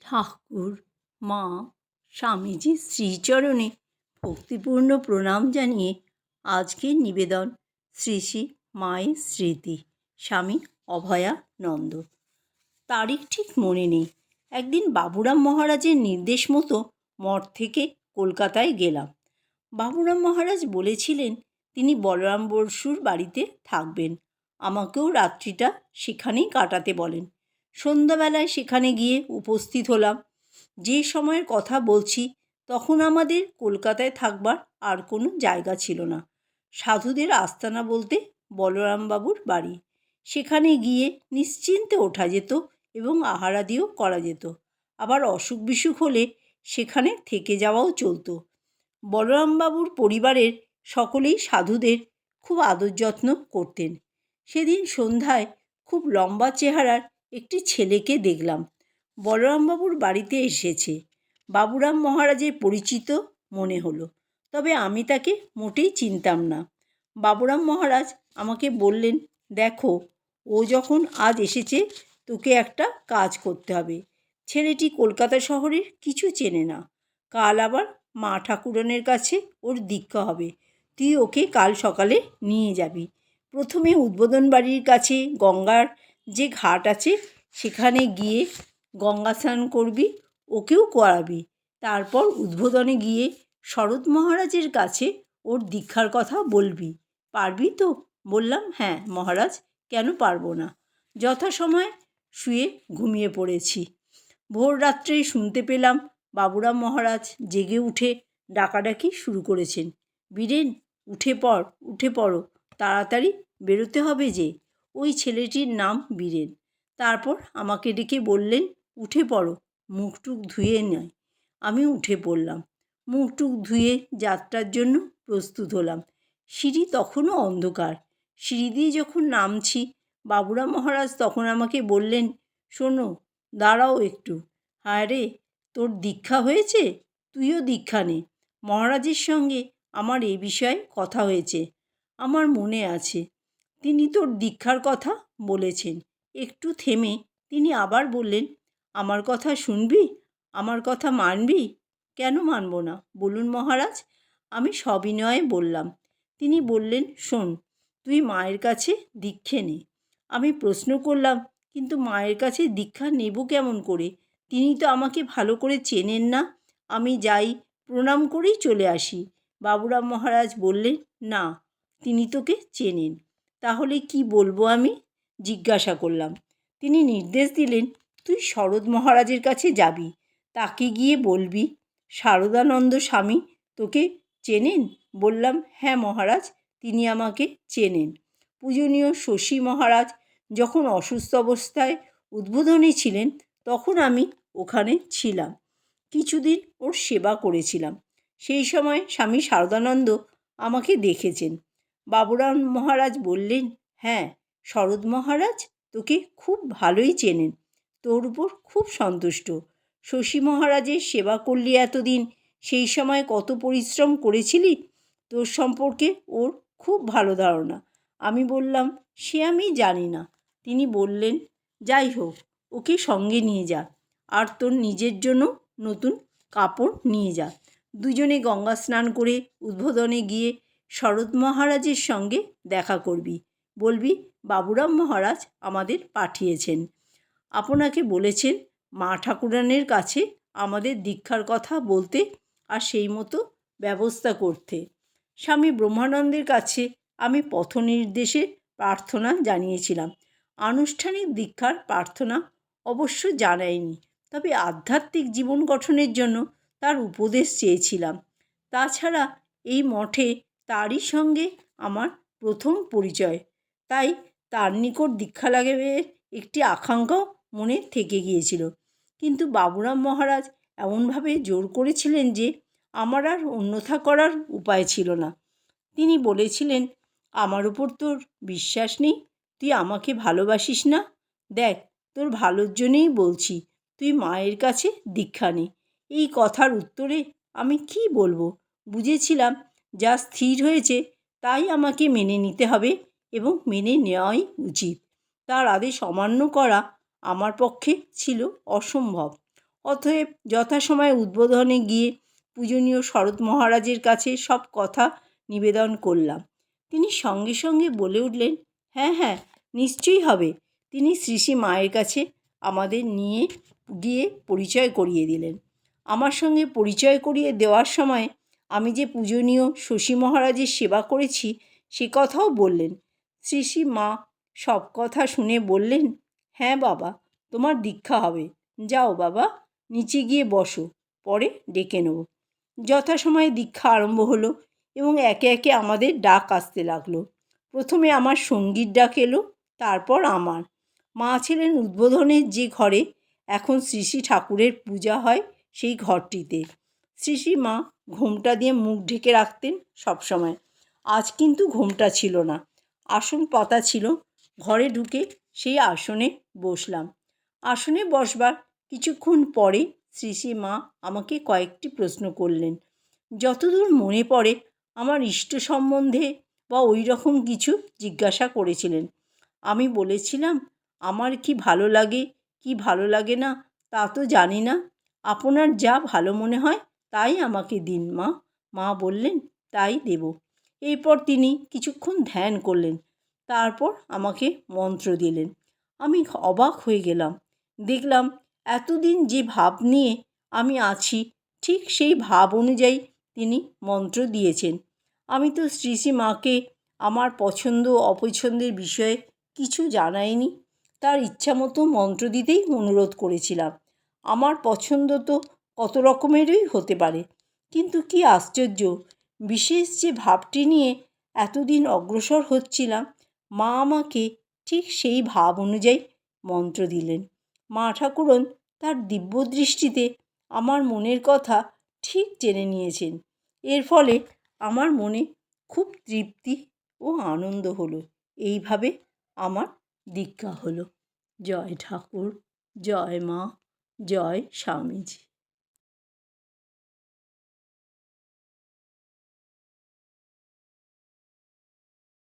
ঠাকুর, মা, স্বামীজির শ্রীচরণে ভক্তিপূর্ণ প্রণাম জানিয়ে আজকের নিবেদন শ্রী শ্রী মায়ের স্মৃতি। স্বামী অভয়ানন্দ। তারিখ ঠিক মনে নেই। একদিন বাবুরাম মহারাজের নির্দেশ মতো মঠ থেকে কলকাতায় গেলাম। বাবুরাম মহারাজ বলেছিলেন তিনি বলরাম বসুর বাড়িতে থাকবেন। আমাকেও রাত্রিটা সেখানেই কাটাতে বলেন। সন্ধ্যাবেলায় সেখানে গিয়ে উপস্থিত হলাম। যে সময়ের কথা বলছি তখন আমাদের কলকাতায় থাকবার আর কোনো জায়গা ছিল না। সাধুদের আস্তানা বলতে বলরামবাবুর বাড়ি। সেখানে গিয়ে নিশ্চিন্তে ওঠা যেত এবং আহারাদিও করা যেত। আবার অসুখ বিসুখ হলে সেখানে থেকে যাওয়াও চলতো। বলরামবাবুর পরিবারের সকলেই সাধুদের খুব আদর যত্ন করতেন। সেদিন সন্ধ্যায় খুব লম্বা চেহারার একটি ছেলেকে দেখলাম। বলরামবাবুর বাড়িতে এসেছে। বাবুরাম মহারাজের পরিচিত মনে হলো, তবে আমি তাকে মোটেই চিনতাম না। বাবুরাম মহারাজ আমাকে বললেন, দেখো, ও যখন আজ এসেছে তোকে একটা কাজ করতে হবে। ছেলেটি কলকাতা শহরের কিছু চেনে না। কাল আবার মা ঠাকুরানের কাছে ওর দীক্ষা হবে। তুই ওকে কাল সকালে নিয়ে যাবি। প্রথমে উদ্বোধন বাড়ির কাছে গঙ্গার যে ঘাট আছে সেখানে গিয়ে গঙ্গা স্নান করবি, ওকেও করাবি। তারপর উদ্বোধনে গিয়ে শরৎ মহারাজের কাছে ওর দীক্ষার কথা বলবি। পারবি তো? বললাম, হ্যাঁ মহারাজ, কেন পারবো না। যথাসময়ে শুয়ে ঘুমিয়ে পড়েছি। ভোর রাত্রে শুনতে পেলাম বাবুরাম মহারাজ জেগে উঠে ডাকাডাকি শুরু করেছেন। বীরেন, উঠে পড়, উঠে পড়ো, তাড়াতাড়ি বেরোতে হবে যে। ওই ছেলেটির নাম বীরেন। তারপর আমাকে ডেকে বললেন, উঠে পড়ো, মুখটুক ধুয়ে নয়। আমি উঠে পড়লাম। মুখটুক ধুয়ে যাত্রার জন্য প্রস্তুত হলাম। সিঁড়ি তখনও অন্ধকার। সিঁড়ি দিয়ে যখন নামছি বাবুরাম মহারাজ তখন আমাকে বললেন, শোনো, দাঁড়াও একটু। হ্যাঁ রে, তোর দীক্ষা হয়েছে? তুইও দীক্ষা নে। মহারাজের সঙ্গে আমার এই বিষয়ে কথা হয়েছে। আমার মনে আছে তিনি তোর দীক্ষার কথা বলেছেন। একটু থেমে তিনি আবার বললেন, আমার কথা শুনবি? আমার কথা মানবি? কেন মানব না, বলুন মহারাজ। আমি সবিনয়ে বললাম। তিনি বললেন, শোন, তুই মায়ের কাছে দীক্ষে নে। আমি প্রশ্ন করলাম, কিন্তু মায়ের কাছে দীক্ষা নেব কেমন করে? তিনি তো আমাকে ভালো করে চেনেন না। আমি যাই, প্রণাম করেই চলে আসি। বাবুরাম মহারাজ বললেন, না, তিনি তোকে চেনেন। তাহলে কি বলবো আমি? জিজ্ঞাসা করলাম। তিনি নির্দেশ দিলেন, তুই শরৎ মহারাজের কাছে যাবি। তাকে গিয়ে বলবি, শারদানন্দ স্বামী তোকে চেনেন? বললাম, হ্যাঁ মহারাজ, তিনি আমাকে চেনেন। পূজনীয় শশী মহারাজ যখন অসুস্থ অবস্থায় উদ্বোধনে ছিলেন তখন আমি ওখানে ছিলাম। কিছুদিন ওর সেবা করেছিলাম। সেই সময় স্বামী শারদানন্দ আমাকে দেখেছেন। বাবুরাম মহারাজ বললেন, হ্যাঁ, শরৎ মহারাজ তোকে খুব ভালোই চেনেন, তোর উপর খুব সন্তুষ্ট। শশী মহারাজের সেবা করলি এতদিন, সেই সময় কত পরিশ্রম করেছিলি, তোর সম্পর্কে ওর খুব ভালো ধারণা। আমি বললাম, সে আমি জানি না। তিনি বললেন, যাই হোক, ওকে সঙ্গে নিয়ে যা, আর তোর নিজের জন্য নতুন কাপড় নিয়ে যা। দুজনে গঙ্গা স্নান করে উদ্বোধনে গিয়ে শরৎ মহারাজের সঙ্গে দেখা করবি। বলবি, বাবুরাম মহারাজ আমাদের পাঠিয়েছেন, আপনাকে বলেছেন মা ঠাকুরানের কাছে আমাদের দীক্ষার কথা বলতে আর সেই মতো ব্যবস্থা করতে। স্বামী ব্রহ্মানন্দের কাছে আমি পথ নির্দেশে প্রার্থনা জানিয়েছিলাম। আনুষ্ঠানিক দীক্ষার প্রার্থনা অবশ্য জানাইনি, তবে আধ্যাত্মিক জীবন গঠনের জন্য তার উপদেশ চেয়েছিলাম। তাছাড়া এই মঠে তারই সঙ্গে আমার প্রথম পরিচয়, তাই তার নিকট দীক্ষা লাভের একটি আকাঙ্ক্ষাও মনে থেকে গিয়েছিল। কিন্তু বাবুরাম মহারাজ এমনভাবে জোর করেছিলেন যে আমার আর অন্যথা করার উপায় ছিল না। তিনি বলেছিলেন, আমার উপর তোর বিশ্বাস নেই? তুই আমাকে ভালোবাসিস না? দেখ, তোর ভালোর জন্যেই বলছি, তুই মায়ের কাছে দীক্ষা নে। এই কথার উত্তরে আমি কি বলবো? বুঝেছিলাম যা স্থির হয়েছে তাই আমাকে মেনে নিতে হবে এবং মেনে নেওয়াই উচিত। তার আদেশ অমান্য করা আমার পক্ষে ছিল অসম্ভব। অতএব যথাসময়ে উদ্বোধনে গিয়ে পূজনীয় শরৎ মহারাজের কাছে সব কথা নিবেদন করলাম। তিনি সঙ্গে সঙ্গে বলে উঠলেন, হ্যাঁ হ্যাঁ, নিশ্চয়ই হবে। তিনি শ্রী শ্রী মায়ের কাছে আমাদের নিয়ে গিয়ে পরিচয় করিয়ে দিলেন। আমার সঙ্গে পরিচয় করিয়ে দেওয়ার সময় আমি যে পূজনীয় শশী মহারাজের সেবা করেছি সে কথাও বললেন। শ্রী শ্রী মা সব কথা শুনে বললেন, হ্যাঁ বাবা, তোমার দীক্ষা হবে। যাও বাবা, নিচে গিয়ে বসো, পরে ডেকে নেব। যথাসময়ে দীক্ষা আরম্ভ হলো এবং একে একে আমাদের ডাক আসতে লাগলো। প্রথমে আমার সঙ্গীর ডাক এলো, তারপর আমার। মা ছিলেন উদ্বোধনের যে ঘরে এখন শ্রী শ্রী ঠাকুরের পূজা হয় সেই ঘরটিতে। শ্রী শ্রী মা ঘোমটা দিয়ে মুখ ঢেকে রাখতেন সবসময়। আজ কিন্তু ঘোমটা ছিল না, আসন পাতা ছিল। ঘরে ঢুকে সেই আসনে বসলাম। আসনে বসবার কিছুক্ষণ পরে শ্রী শ্রী মা আমাকে কয়েকটি প্রশ্ন করলেন। যতদূর মনে পড়ে আমার ইষ্ট সম্বন্ধে বা ওই রকম কিছু জিজ্ঞাসা করেছিলেন। আমি বলেছিলাম, আমার কি ভালো লাগে কি ভালো লাগে না তা তো জানি না, আপনার যা ভালো মনে হয় তাই আমাকে দিন মা। মা বললেন, তাই দেব। এরপর তিনি কিছুক্ষণ ধ্যান করলেন, তারপর আমাকে মন্ত্র দিলেন। আমি অবাক হয়ে গেলাম। দেখলাম এতদিন যে ভাব নিয়ে আমি আছি ঠিক সেই ভাব অনুযায়ী তিনি মন্ত্র দিয়েছেন। আমি তো শ্রী শ্রী মাকে আমার পছন্দ অপছন্দের বিষয়ে কিছু জানাইনি। তার ইচ্ছা মতো মন্ত্র দিতেই অনুরোধ করেছিলাম। আমার পছন্দ তো কত রকমেরই হতে পারে, কিন্তু কি আশ্চর্য, বিশেষ যে ভাবটি নিয়ে এতদিন অগ্রসর হচ্ছিলাম, মা আমাকে ঠিক সেই ভাব অনুযায়ী মন্ত্র দিলেন। মা ঠাকুরন তার দিব্যদৃষ্টিতে আমার মনের কথা ঠিক জেনে নিয়েছেন। এর ফলে আমার মনে খুব তৃপ্তি ও আনন্দ হলো। এইভাবে আমার দীক্ষা হলো। জয় ঠাকুর, জয় মা, জয় স্বামীজি।